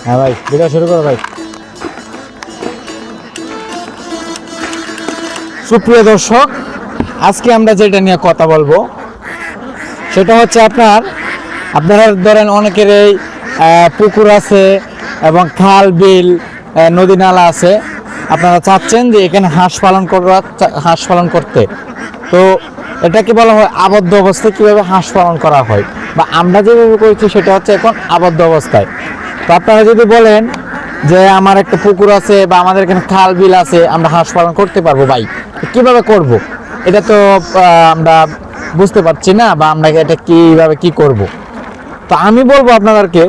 হ্যাঁ ভাই, ভিডিও শুরু করো ভাই। সুপ্রিয় দর্শক, আজকে আমরা যেটা নিয়ে কথা বলবো সেটা হচ্ছে আপনারা ধরেন অনেকের এই পুকুর আছে এবং খাল বিল নদী নালা আছে, আপনারা চাচ্ছেন যে এখানে হাঁস পালন করতে। তো এটাকে বলা হয় আবদ্ধ অবস্থায় কীভাবে হাঁস পালন করা হয়, বা আমরা যেভাবে করেছি সেটা হচ্ছে এখন আবদ্ধ অবস্থায়। তো আপনারা যদি বলেন যে আমার একটা পুকুর আছে বা আমাদের এখানে খাল বিল আছে, আমরা হাঁস পালন করতে পারবো ভাই, কিভাবে করব? এটা তো আমরা বুঝতে পারছি না, বা আমরা এটা কিভাবে কি করব। তো আমি বলবো আপনাদেরকে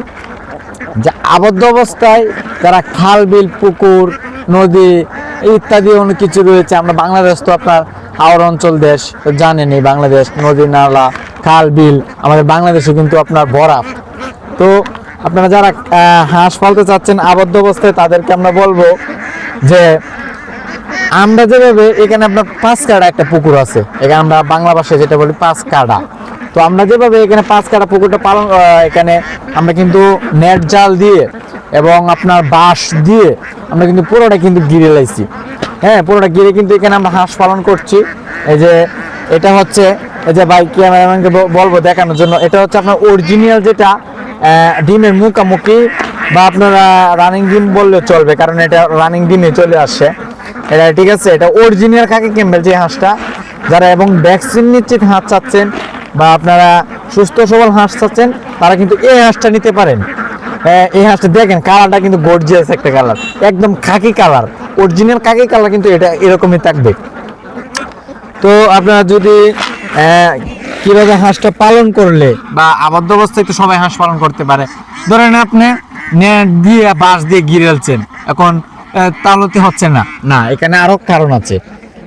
যে আবদ্ধ অবস্থায় যারা খাল বিল পুকুর নদী ইত্যাদি অনেক কিছু রয়েছে, আমরা বাংলাদেশ তো আপনার হাওড় অঞ্চল দেশ, জানেনই বাংলাদেশ নদী নালা খাল বিল আমাদের বাংলাদেশে কিন্তু আপনার বরাফ। তো আপনারা যারা হাঁস পালতে চাচ্ছেন আবদ্ধ অবস্থায়, তাদেরকে আমরা বলবো যে আমরা যেভাবে এখানে আপনার 5 কাঠা একটা পুকুর আছে, এখানে আমরা বাংলা ভাষায় যেটা বলি 5 কাঠা। তো আমরা যেভাবে এখানে 5 কাঠা পুকুরটা পালন এখানে আমরা কিন্তু নেট জাল দিয়ে এবং আপনার বাঁশ দিয়ে আমরা কিন্তু পুরোটা কিন্তু ঘিরে লাইছি। হ্যাঁ, পুরোটা ঘিরে কিন্তু এখানে আমরা হাঁস পালন করছি। এই যে এটা হচ্ছে, এই যে ভাই ক্যামেরাম্যানকে বলবো দেখানোর জন্য, এটা হচ্ছে আপনার অরিজিনাল যেটা ডিমের মুখামুখি, বা আপনারা রানিং ডিম বললে চলবে, কারণ এটা রানিং ডিমে চলে আসছে এটা, ঠিক আছে। এটা অরিজিনাল খাকি ক্যাম্বেল যে হাঁসটা, যারা এবং ভ্যাকসিন নিশ্চিত হাঁস চাচ্ছেন বা আপনারা সুস্থ সবল হাঁস চাচ্ছেন, তারা কিন্তু এই হাঁসটা নিতে পারেন। এই হাঁসটা দেখেন, কালারটা কিন্তু গর্জিয়াস একটা কালার, একদম খাকি কালার, অরিজিনাল খাকি কালার কিন্তু এটা এরকমই থাকবে। তো আপনারা যদি কিভাবে হাঁসটা পালন করলে, বা আবদ্ধ অবস্থায় তো সবাই হাঁস পালন করতে পারে, ধরেন আপনি নেট দিয়ে বাঁশ দিয়ে ঘিরেলছেন, এখন তাহলে তো হচ্ছে না। না, এখানে আরো কারণ আছে।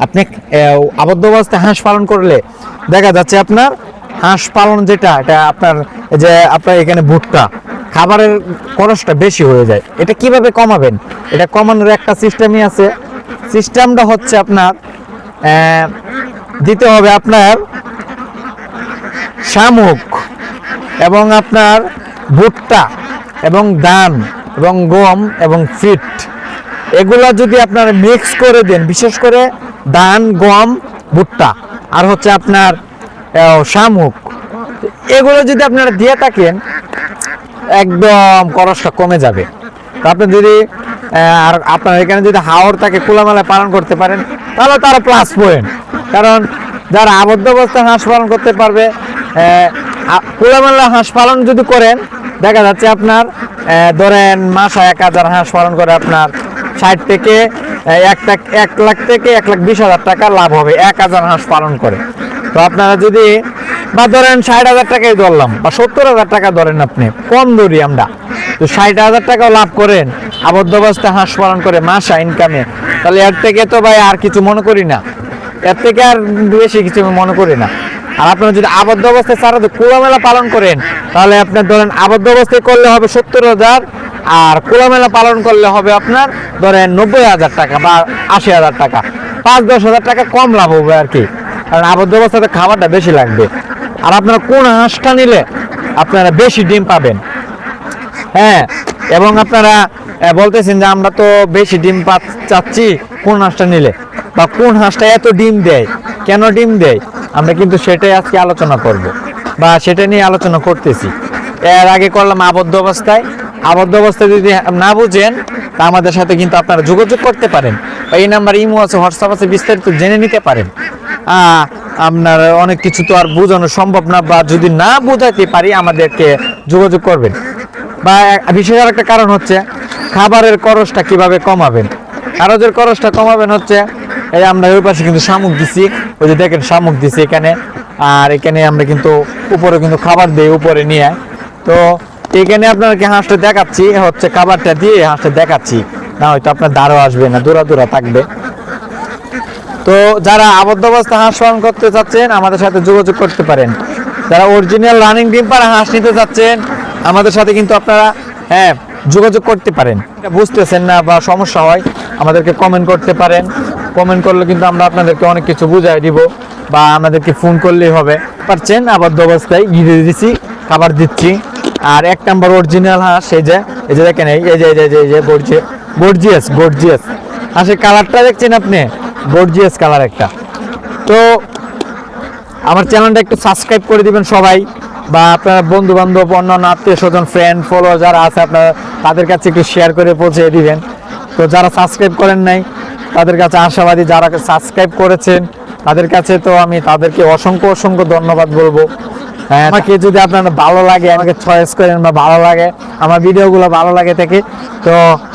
আপনি আবদ্ধ অবস্থায় হাঁস পালন করলে দেখা যাচ্ছে আপনার হাঁস পালন যেটা, এটা আপনার এখানে ভুট্টা খাবারের খরচটা বেশি হয়ে যায়। এটা কিভাবে কমাবেন? এটা কমানোর একটা সিস্টেমই আছে। সিস্টেমটা হচ্ছে আপনার দিতে হবে আপনার শামুক এবং আপনার ভুট্টা এবং ধান এবং গম এবং ফিট, এগুলো যদি আপনারা মিক্স করে দেন, বিশেষ করে ধান গম ভুট্টা আর হচ্ছে আপনার শামুক, এগুলো যদি আপনারা দিয়ে থাকেন, একদম খরচটা কমে যাবে। তো আপনি যদি আর আপনার এখানে যদি হাওড় থাকে খোলামেলায় পালন করতে পারেন, তাহলে তারা প্লাস পয়েন্ট। কারণ যারা আবদ্ধ অবস্থায় হাঁস পালন করতে পারবে, খোলামেলা হাঁস পালন যদি করেন, দেখা যাচ্ছে আপনার ধরেন মাসে 1000 হাঁস পালন করে আপনার 60 থেকে 1 লাখ থেকে 1,20,000 টাকা লাভ হবে 1000 হাঁস পালন করে। তো আপনারা যদি বা ধরেন 60,000 টাকাই ধরলাম, বা 70,000 টাকা ধরেন, আপনি কম ধরি আমরা, তো 60,000 টাকাও লাভ করেন আবদ্ধ অবস্থায় হাঁস পালন করে মাসে ইনকামে, তাহলে এর থেকে তো ভাই আর কিছু মনে করি না, এর থেকে আর বেশি কিছু মনে করি না। আর আপনারা যদি আবদ্ধ অবস্থায় সারা খোলামেলা পালন করেন, তাহলে আপনার ধরেন আবদ্ধ অবস্থায় করলে হবে 70,000, আর খোলামেলা পালন করলে হবে আপনার ধরেন 90,000 টাকা বা 80,000 টাকা, 5-10,000 টাকা কম লাভ হবে আর কি। কারণ আবদ্ধ অবস্থাতে খাবারটা বেশি লাগবে। আর আপনারা কোন হাঁসটা নিলে আপনারা বেশি ডিম পাবেন? হ্যাঁ, এবং আপনারা বলতেছেন যে আমরা তো বেশি ডিম চাচ্ছি, কোন হাঁসটা নিলে বা কোন হাঁসটা এত ডিম দেয়, কেন ডিম দেয়, আমরা কিন্তু সেটাই আজকে আলোচনা করব, বা সেটা নিয়ে আলোচনা করতেছি। এর আগে করলাম আবদ্ধ অবস্থায়। আবদ্ধ অবস্থায় যদি না বুঝেন, তা আমাদের সাথে কিন্তু আপনারা যোগাযোগ করতে পারেন, বা এই নাম্বার ইমো আছে, হোয়াটসঅ্যাপ আছে, বিস্তারিত জেনে নিতে পারেন। আপনার অনেক কিছু তো আর বোঝানো সম্ভব না, বা যদি না বোঝাতে পারি আমাদেরকে যোগাযোগ করবেন। বা বিশেষ আর একটা কারণ হচ্ছে খাবারের খরচটা কিভাবে কমাবেন। খাবারের খরচটা কমাবেন হচ্ছে, এই আমরা ওই পাশে কিন্তু শামুক দিছি, ওই যে দেখেন শামুক দিছি এখানে, আর এখানে আমরা কিন্তু উপরে কিন্তু খাবার দিই উপরে নিয়ে। তো এখানে আপনাকে হাঁসটা দেখাচ্ছি, হচ্ছে খাবারটা দিয়ে হাঁসটা দেখাচ্ছি, না হয়তো আপনার দাঁড়ও আসবে না, দূরা থাকবে। তো যারা আবদ্ধ অবস্থা হাঁস পালন করতে চাচ্ছেন, আমাদের সাথে যোগাযোগ করতে পারেন। যারা অরিজিনাল রানিং ডিম পাড়া হাঁস নিতে চাচ্ছেন, আমাদের সাথে কিন্তু আপনারা যোগাযোগ করতে পারেন। বুঝতেছেন না বা সমস্যা হয়, আমাদেরকে কমেন্ট করতে পারেন। কমেন্ট করলে কিন্তু আমরা আপনাদেরকে অনেক কিছু বুঝাই দিব, বা আমাদেরকে ফোন করলেই হবে। পারছেন আবদ্ধ অবস্থায় ঘিরে দিচ্ছি, খাবার দিচ্ছি। আর 1 নাম্বার অরিজিনাল হাঁস, এই যে এই যে দেখেন এই যে গর্জিয়াস আসলে কালারটা দেখছেন আপনি, গর্জিয়াস কালার একটা। তো আমার চ্যানেলটা একটু সাবস্ক্রাইব করে দিবেন সবাই, বা আপনার বন্ধু বান্ধব, অন্যান্য আত্মীয় স্বজন, ফ্রেন্ড, ফলোয়ার যারা আছে আপনারা তাদের কাছে একটু শেয়ার করে পৌঁছে দিবেন। তো যারা সাবস্ক্রাইব করেন নাই তাদের কাছে আশাবাদী, যারা সাবস্ক্রাইব করেছেন তাদের কাছে তো আমি তাদেরকে অসংখ্য ধন্যবাদ বলবো। হ্যাঁ, আমাকে যদি আপনার ভালো লাগে, আমাকে চয়েস করেন বা ভালো লাগে, আমার ভিডিওগুলো ভালো লাগে থাকে, তো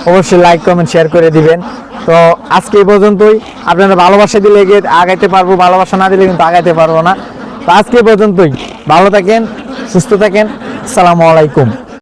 অবশ্যই লাইক কমেন্ট শেয়ার করে দিবেন। তো আজকে এই পর্যন্তই। আপনারা ভালোবাসা দিলে আগাইতে পারবো, ভালোবাসা না দিলে কিন্তু আগাইতে পারবো না। তো আজকে এই পর্যন্তই। ভালো থাকেন, সুস্থ থাকেন। আসসালামু আলাইকুম।